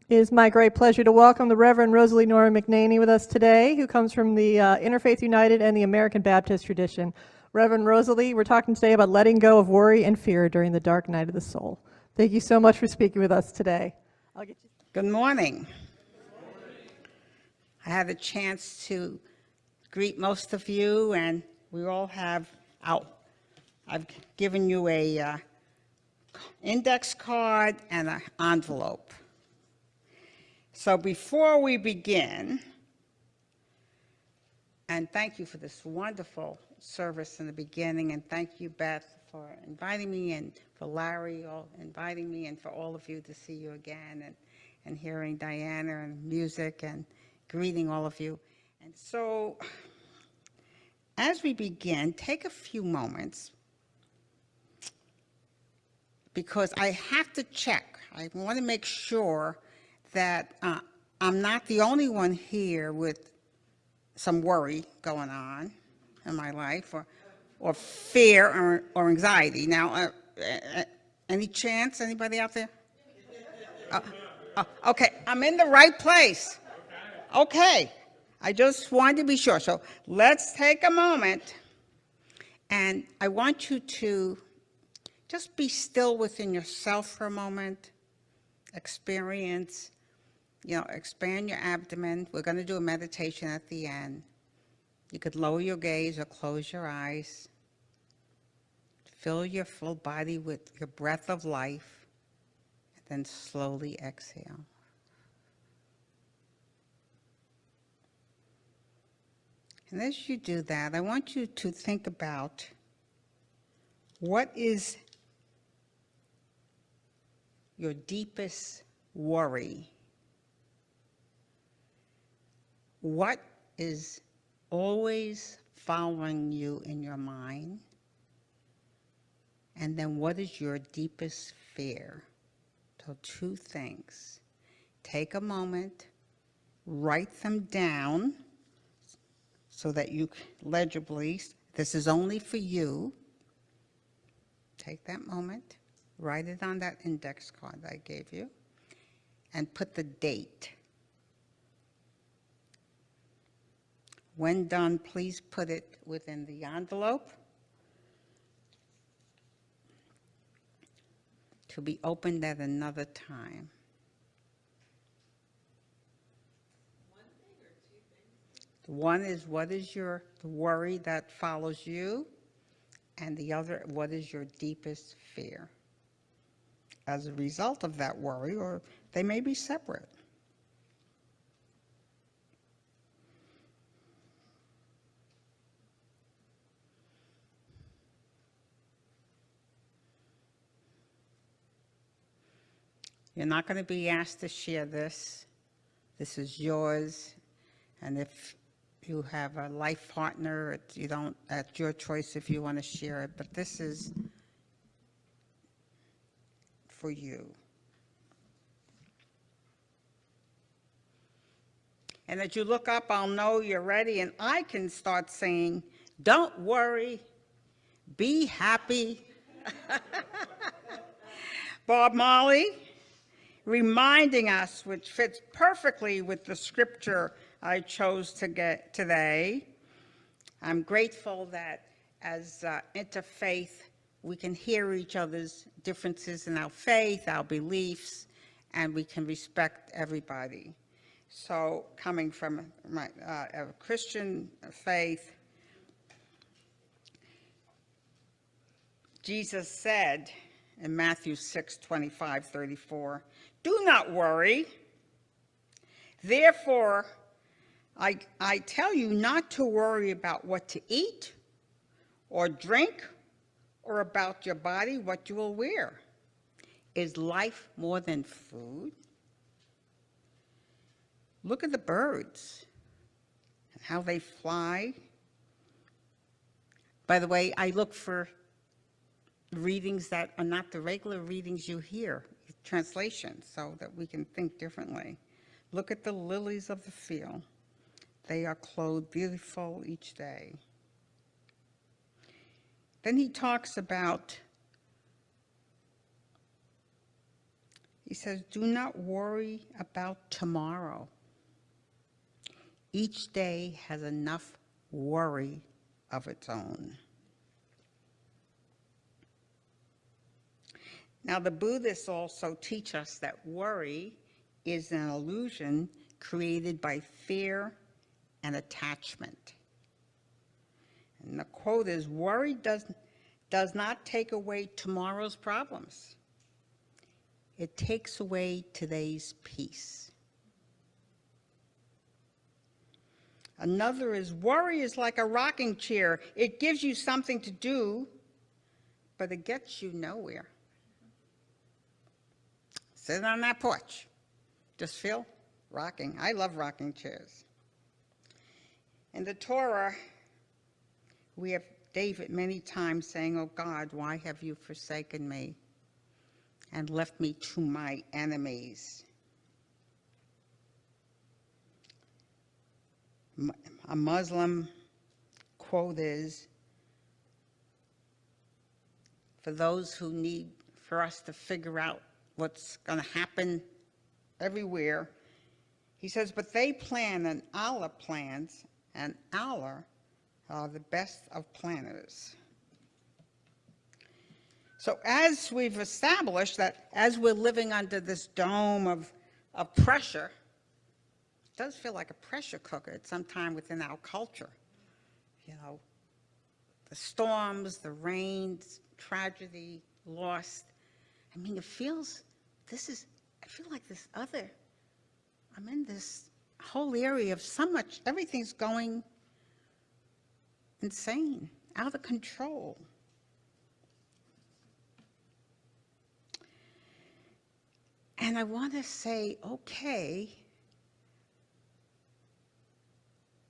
It is my great pleasure to welcome the Rev Rosalie Norman-McNaney with us today, who comes from the Interfaith United and the American Baptist tradition. Rev Rosalie, we're talking today about letting go of worry and fear during the dark night of the soul. Thank you so much for speaking with us today. Good morning. I had a chance to greet most of you, and we all have I've given you a index card and an envelope. So before we begin, and thank you for this wonderful service in the beginning, and thank you, Beth, for inviting me, and for Larry inviting me, and for all of you to see you again, and hearing Diana and music, and greeting all of you. And so, as we begin, take a few moments, because I have to check. I want to make sure that I'm not the only one here with some worry going on in my life, or fear or anxiety. Now, any chance, anybody out there? Okay, I'm in the right place. Okay, I just wanted to be sure. So let's take a moment, and I want you to just be still within yourself for a moment, experience, expand your abdomen. We're going to do a meditation at the end. You could lower your gaze or close your eyes. Fill your full body with your breath of life, and then slowly exhale. And as you do that, I want you to think about what is your deepest worry. What is always following you in your mind? And then what is your deepest fear? So two things. Take a moment, write them down so that you legibly, this is only for you. Take that moment, write it on that index card that I gave you, and put the date. When done, please put it within the envelope to be opened at another time. One thing or two things? One is, what is the worry that follows you? And the other, what is your deepest fear? As a result of that worry, or they may be separate. You're not going to be asked to share this. This is yours. And if you have a life partner, at your choice if you want to share it. But this is for you. And as you look up, I'll know you're ready, and I can start saying, don't worry, be happy. Bob Marley, reminding us, which fits perfectly with the scripture I chose to get today. I'm grateful that as interfaith, we can hear each other's differences in our faith, our beliefs, and we can respect everybody. So coming from a Christian faith, Jesus said in Matthew 6:25-34, "Do not worry. Therefore, I tell you not to worry about what to eat or drink, or about your body, what you will wear. Is life more than food? Look at the birds and how they fly." By the way, I look for readings that are not the regular readings you hear, translations, so that we can think differently. Look at the lilies of the field. They are clothed beautiful each day. Then he talks about, He says, do not worry about tomorrow. Each day has enough worry of its own. Now, the Buddhists also teach us that worry is an illusion created by fear and attachment. And the quote is, worry does not take away tomorrow's problems. It takes away today's peace. Another is, worry is like a rocking chair. It gives you something to do, but it gets you nowhere. Sit on that porch. Just feel rocking. I love rocking chairs. In the Torah, we have David many times saying, oh God, why have you forsaken me and left me to my enemies? A Muslim quote is, for those who need for us to figure out what's going to happen everywhere, he says, but they plan and Allah plans, and Allah are the best of planners. So as we've established that as we're living under this dome of pressure, it does feel like a pressure cooker at some time within our culture. You know, the storms, the rains, tragedy, loss. I mean, it feels, I feel like I'm in this whole area of so much, everything's going insane, out of control. And I want to say, okay,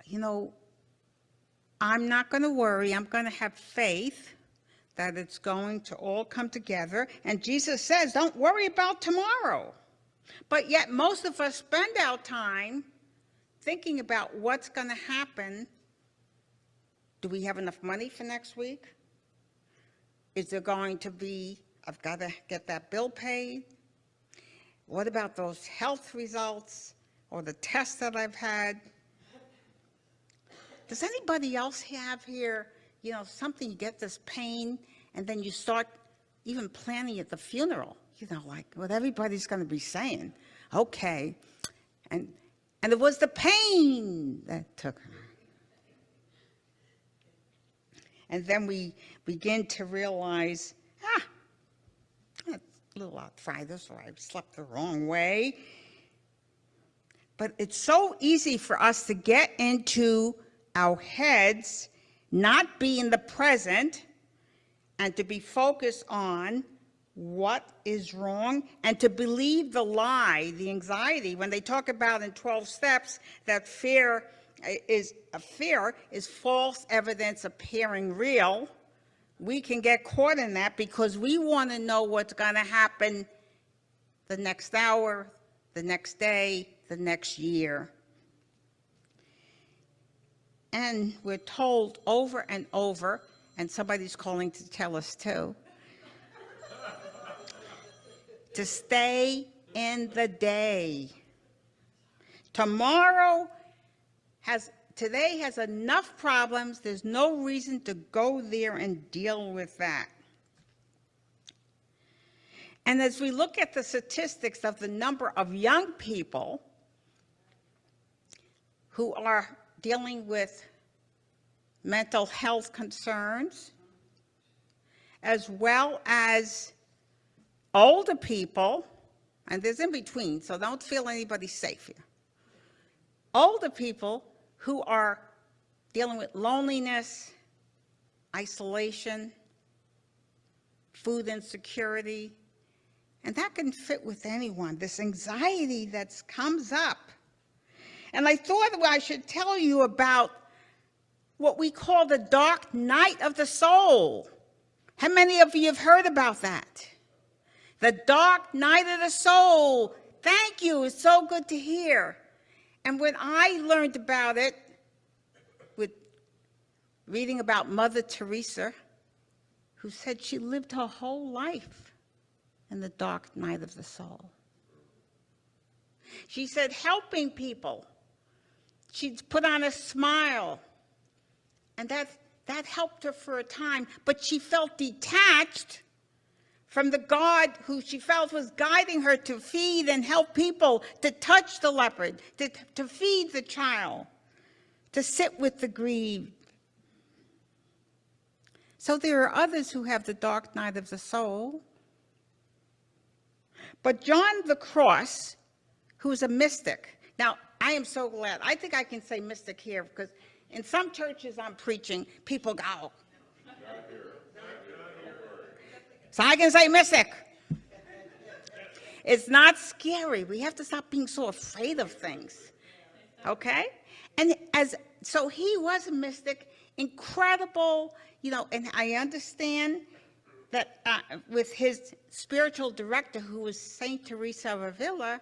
you know, I'm not going to worry. I'm going to have faith that it's going to all come together. And Jesus says, don't worry about tomorrow. But yet most of us spend our time thinking about what's going to happen. Do we have enough money for next week? Is there going to be, I've got to get that bill paid? What about those health results or the tests that I've had? Does anybody else have here, you know, something, you get this pain, and then you start even planning at the funeral, you know, like what everybody's going to be saying. Okay. And it was the pain that took her. And then we begin to realize, that's a little arthritis, or I slept the wrong way. But it's so easy for us to get into our heads, not be in the present, and to be focused on what is wrong, and to believe the lie, the anxiety, when they talk about in 12 steps that fear is false evidence appearing real. We can get caught in that because we want to know what's going to happen the next hour, the next day, the next year. And we're told over and over, and somebody's calling to tell us too, to stay in the day. Today has enough problems. There's no reason to go there and deal with that. And as we look at the statistics of the number of young people who are dealing with mental health concerns, as well as older people, and there's in between, so don't feel anybody safe here. Older people who are dealing with loneliness, isolation, food insecurity, and that can fit with anyone, this anxiety that comes up. And I thought I should tell you about what we call the dark night of the soul. How many of you have heard about that? The dark night of the soul. Thank you, it's so good to hear. And when I learned about it, with reading about Mother Teresa, who said she lived her whole life in the dark night of the soul. She said helping people. She'd put on a smile, and that helped her for a time, but she felt detached from the God who she felt was guiding her to feed and help people, to touch the leopard, to feed the child, to sit with the grieved. So there are others who have the dark night of the soul. But John the Cross, who's a mystic. Now, I am so glad. I think I can say mystic here because in some churches I'm preaching, people go. So I can say mystic. It's not scary. We have to stop being so afraid of things. Okay? And so he was a mystic, incredible, and I understand that with his spiritual director, who was Saint Teresa of Avila,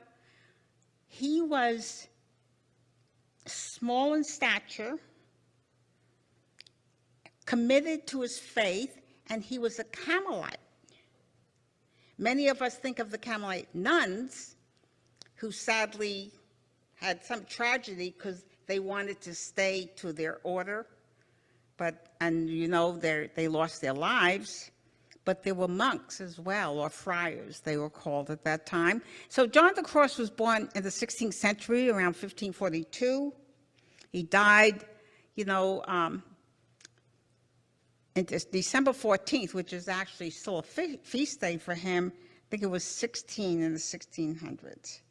he was small in stature, committed to his faith, and he was a Carmelite. Many of us think of the Carmelite nuns, who sadly had some tragedy because they wanted to stay to their order, they lost their lives. But there were monks as well, or friars, they were called at that time. So John the Cross was born in the 16th century, around 1542. He died, in December 14th, which is actually still a feast day for him. I think it was 16 in the 1600s.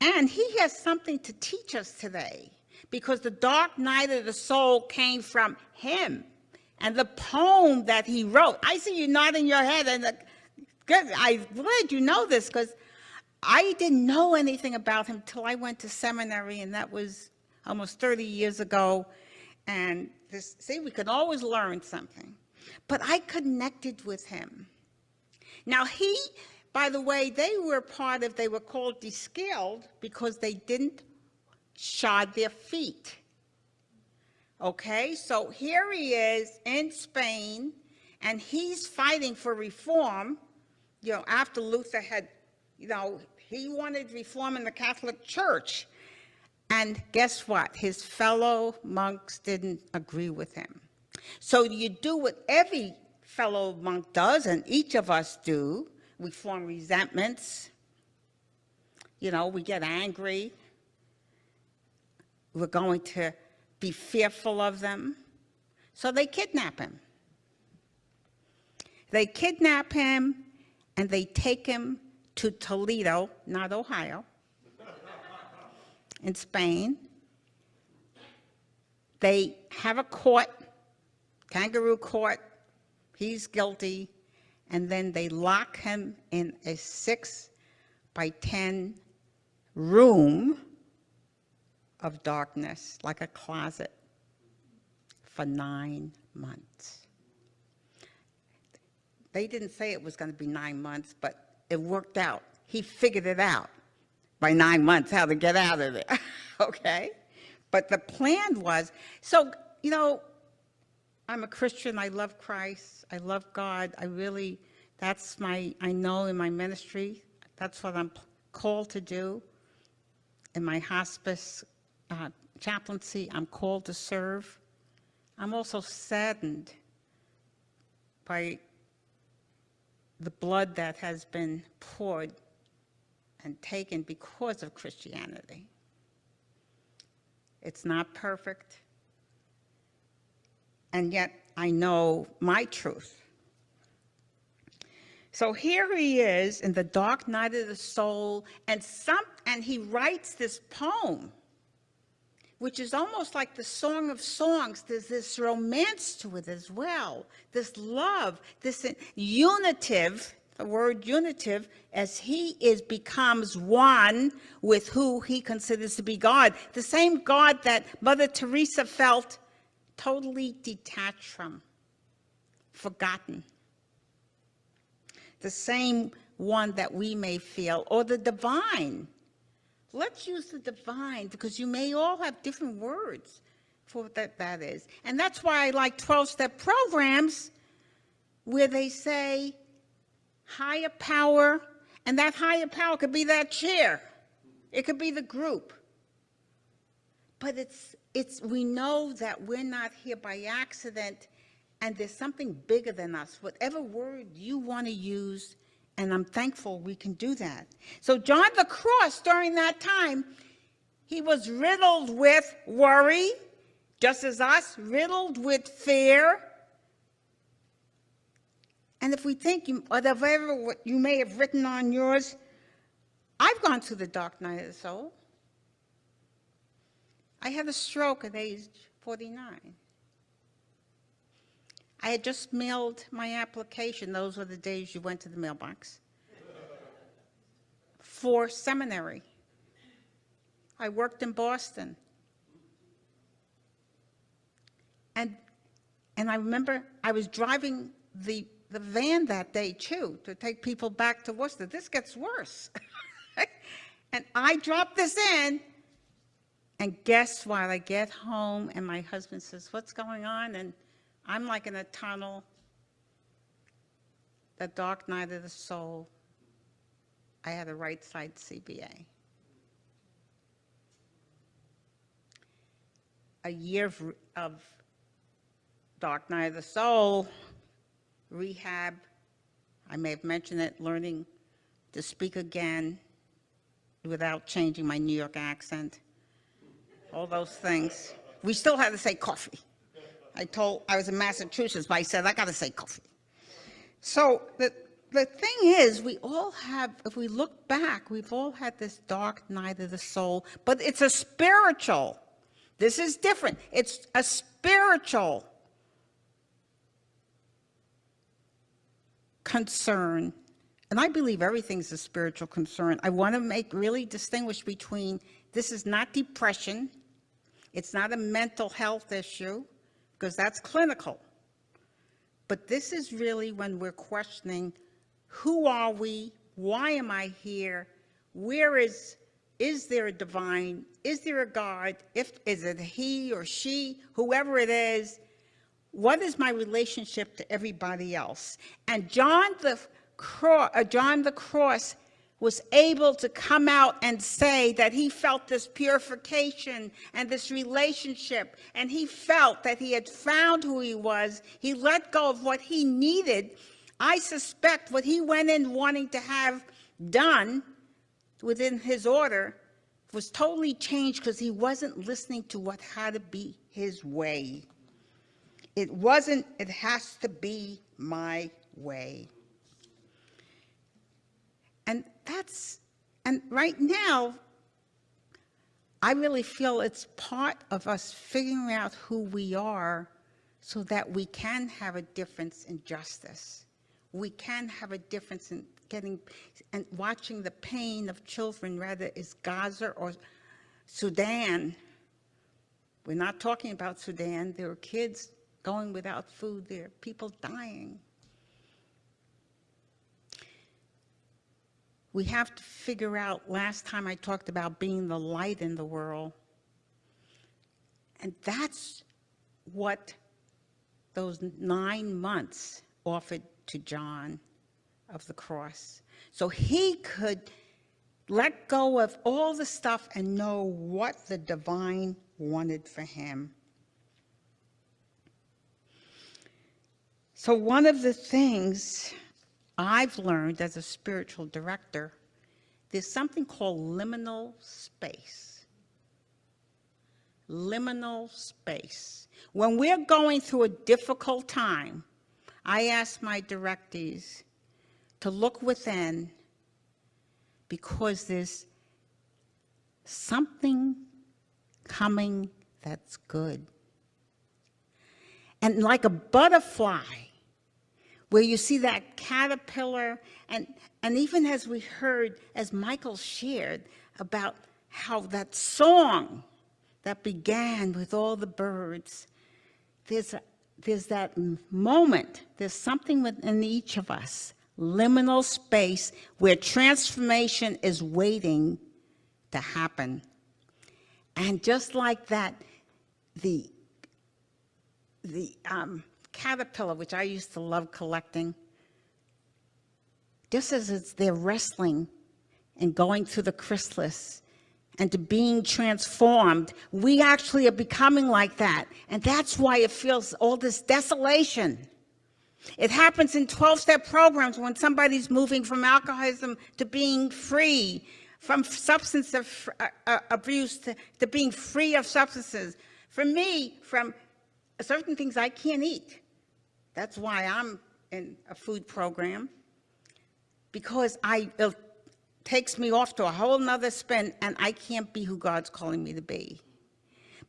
And he has something to teach us today, because the dark night of the soul came from him. And the poem that he wrote, I see you nodding your head, and I'm glad you know this, because I didn't know anything about him till I went to seminary, and that was almost 30 years ago. And we can always learn something. But I connected with him. Now by the way, they were called descaled because they didn't shod their feet. Okay, so here he is in Spain, and he's fighting for reform, after Luther had, he wanted reform in the Catholic Church. And guess what? His fellow monks didn't agree with him. So you do what every fellow monk does, and each of us do. We form resentments. We get angry. We're going to be fearful of them. So they kidnap him. They kidnap him, and they take him to Toledo, not Ohio, in Spain. They have a court, kangaroo court. He's guilty. And then they lock him in a 6-by-10 room of darkness, like a closet, for 9 months. They didn't say it was going to be 9 months, but it worked out. He figured it out by 9 months how to get out of there, okay? But the plan was, I'm a Christian, I love Christ, I love God, I know in my ministry, that's what I'm called to do. In my hospice chaplaincy, I'm called to serve. I'm also saddened by the blood that has been poured and taken because of Christianity. It's not perfect, and yet I know my truth. So here he is in the dark night of the soul, and he writes this poem, which is almost like the Song of Songs. There's this romance to it as well, this love, this unitive, the word unitive, as he becomes one with who he considers to be God, the same God that Mother Teresa felt totally detached from, forgotten. The same one that we may feel, or the divine. Let's use the divine, because you may all have different words for what that is. And that's why I like 12-step programs where they say higher power, and that higher power could be that chair. It could be the group. But we know that we're not here by accident, and there's something bigger than us. Whatever word you want to use, and I'm thankful we can do that. So John the Cross, during that time, he was riddled with worry, just as us, riddled with fear. And if we think, whatever what you may have written on yours, I've gone through the dark night of the soul. I had a stroke at age 49. I had just mailed my application. Those were the days you went to the mailbox. For seminary. I worked in Boston. And I remember I was driving the van that day, too, to take people back to Worcester. This gets worse. And I dropped this in, and guess what? I get home, and my husband says, "What's going on?" And I'm like in a tunnel, the dark night of the soul. I had a right side CBA. A year of dark night of the soul, rehab. I may have mentioned it, learning to speak again without changing my New York accent. All those things. We still had to say coffee. I was in Massachusetts, but I said, I got to say coffee. So the thing is, we all have, if we look back, we've all had this dark night of the soul, but it's a spiritual. This is different. It's a spiritual concern. And I believe everything's a spiritual concern. I want to really distinguish between, this is not depression. It's not a mental health issue, because that's clinical. But this is really when we're questioning, who are we? Why am I here? Is there a divine? Is there a God? Is it he or she, whoever it is? What is my relationship to everybody else? And John the Cross was able to come out and say that he felt this purification and this relationship, and he felt that he had found who he was. He let go of what he needed. I suspect what he went in wanting to have done within his order was totally changed, because he wasn't listening to what had to be his way. It wasn't, it has to be my way. And right now, I really feel it's part of us figuring out who we are so that we can have a difference in justice. We can have a difference in and watching the pain of children, whether it's Gaza or Sudan. We're not talking about Sudan. There are kids going without food. There are people dying. We have to figure out, last time I talked about being the light in the world. And that's what those 9 months offered to John of the cross. So he could let go of all the stuff and know what the divine wanted for him. So one of the things I've learned as a spiritual director, there's something called liminal space. Liminal space. When we're going through a difficult time, I ask my directees to look within, because there's something coming that's good. And like a butterfly, where you see that caterpillar, and even as we heard, as Michael shared, about how that song that began with all the birds, there's that moment, there's something within each of us, liminal space, where transformation is waiting to happen. And just like that, the caterpillar, which I used to love collecting, just as they're wrestling and going through the chrysalis, and to being transformed, we actually are becoming like that. And that's why it feels all this desolation. It happens in 12-step programs when somebody's moving from alcoholism to being free, from substance abuse to being free of substances. For me, from certain things I can't eat. That's why I'm in a food program, because it takes me off to a whole nother spin, and I can't be who God's calling me to be.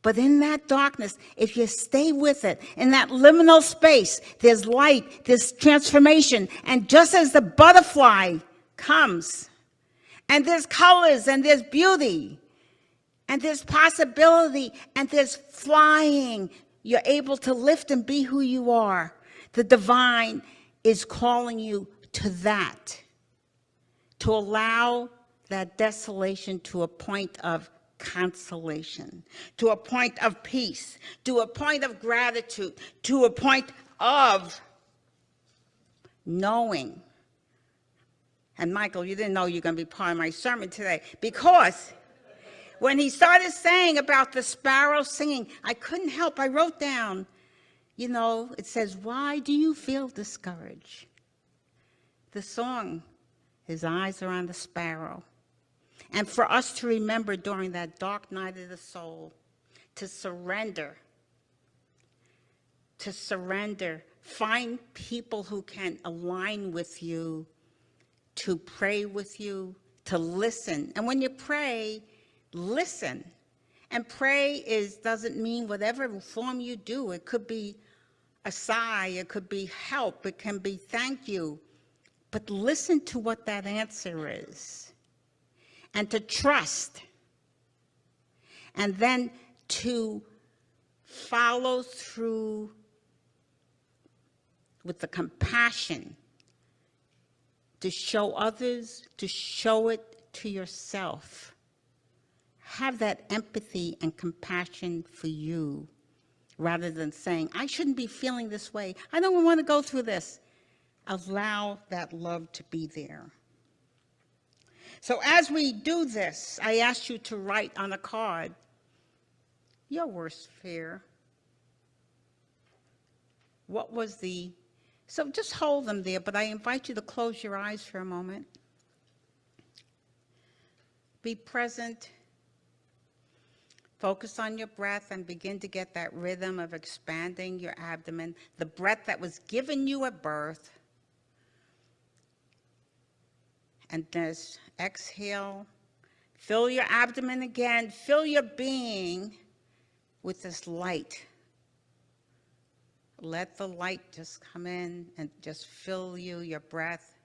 But in that darkness, if you stay with it, in that liminal space, there's light, there's transformation. And just as the butterfly comes, and there's colors, and there's beauty, and there's possibility, and there's flying, you're able to lift and be who you are. The divine is calling you to that, to allow that desolation to a point of consolation, to a point of peace, to a point of gratitude, to a point of knowing. And Michael, you didn't know you're going to be part of my sermon today, because when he started saying about the sparrow singing, I couldn't help, I wrote down, it says, why do you feel discouraged? The song, his eyes are on the sparrow. And for us to remember during that dark night of the soul, to surrender, find people who can align with you, to pray with you, to listen. And when you pray, listen. And pray doesn't mean whatever form you do. It could be a sigh, it could be help, it can be thank you. But listen to what that answer is. And to trust, and then to follow through with the compassion, to show others, to show it to yourself. Have that empathy and compassion for you, rather than saying, I shouldn't be feeling this way. I don't want to go through this. Allow that love to be there. So as we do this, I ask you to write on a card your worst fear. So just hold them there, but I invite you to close your eyes for a moment. Be present. Focus on your breath and begin to get that rhythm of expanding your abdomen, the breath that was given you at birth. And just exhale, fill your abdomen again, fill your being with this light. Let the light just come in and just fill you, your breath.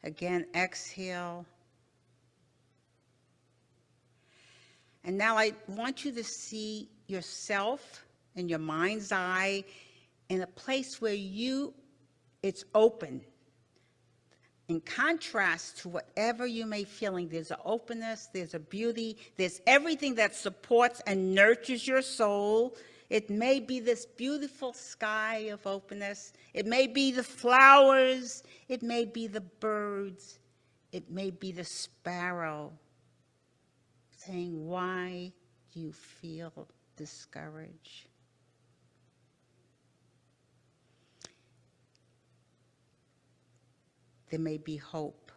Again, exhale. And now I want you to see yourself in your mind's eye in a place where it's open. In contrast to whatever you may be feeling, there's an openness, there's a beauty, there's everything that supports and nurtures your soul. It may be this beautiful sky of openness. It may be the flowers. It may be the birds. It may be the sparrow saying, why do you feel discouraged? There may be hope.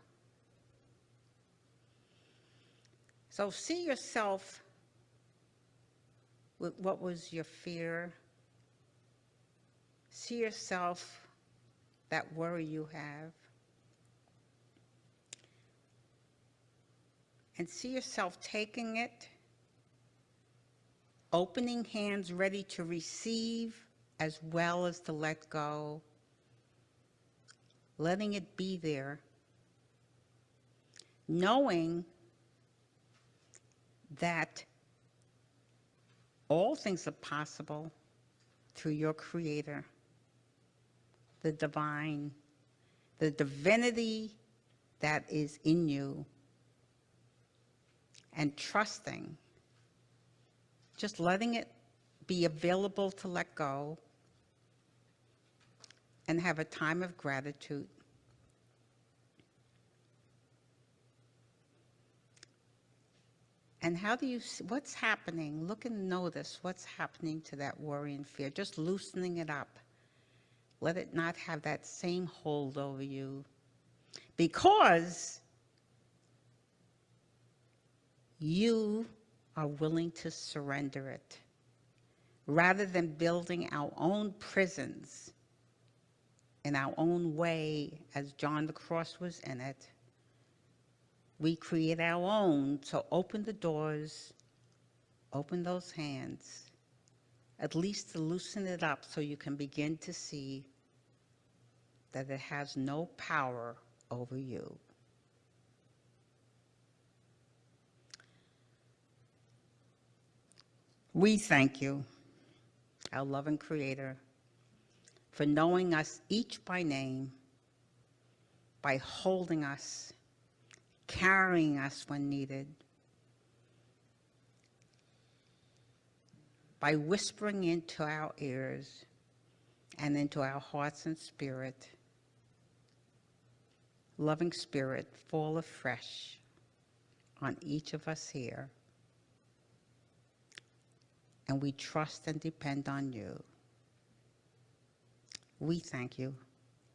So see yourself with what was your fear. See yourself, that worry you have. And see yourself taking it, opening hands ready to receive as well as to let go. Letting it be there, knowing that all things are possible through your Creator, the divine, the divinity that is in you, and trusting, just letting it be available to let go, and have a time of gratitude. And how do you, what's happening? Look and notice what's happening to that worry and fear, just loosening it up. Let it not have that same hold over you, because you are willing to surrender it. Rather than building our own prisons in our own way, as John the Cross was in it, we create our own. So open the doors, open those hands, at least to loosen it up so you can begin to see that it has no power over you. We thank you, our loving Creator, for knowing us each by name, by holding us, carrying us when needed, by whispering into our ears and into our hearts and spirit. Loving Spirit, fall afresh on each of us here. And we trust and depend on you. We thank you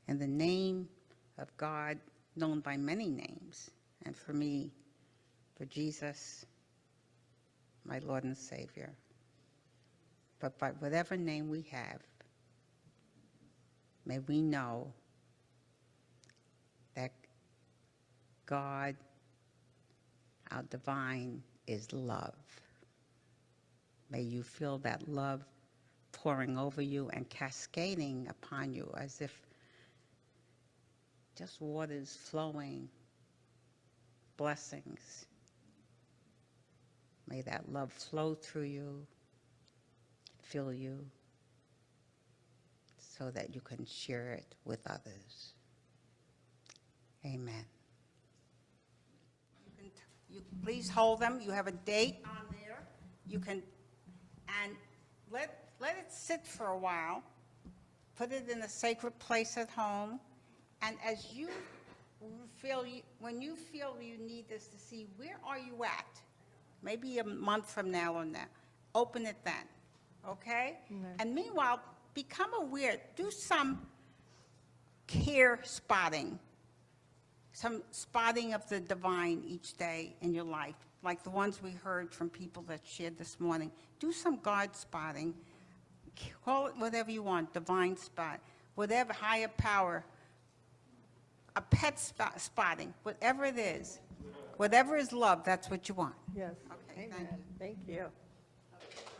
in the name of God, known by many names, and for me, for Jesus, my Lord and Savior. But by whatever name we have, may we know that God, our divine, is love. May you feel that love pouring over you and cascading upon you as if just waters flowing, blessings. May that love flow through you, fill you, so that you can share it with others. Amen. You please hold them. You have a date on there. You can, and let it sit for a while. Put it in a sacred place at home. And as you feel, when you feel you need this to see, where are you at? Maybe a month from now or now. Open it then, okay? And meanwhile, become aware. Do some care spotting. Some spotting of the divine each day in your life, like the ones we heard from people that shared this morning. Do some God spotting. Call it whatever you want, divine spot, whatever, higher power, a pet spotting, whatever it is. Whatever is love, that's what you want. Yes. Okay, Amen. thank you. Thank you.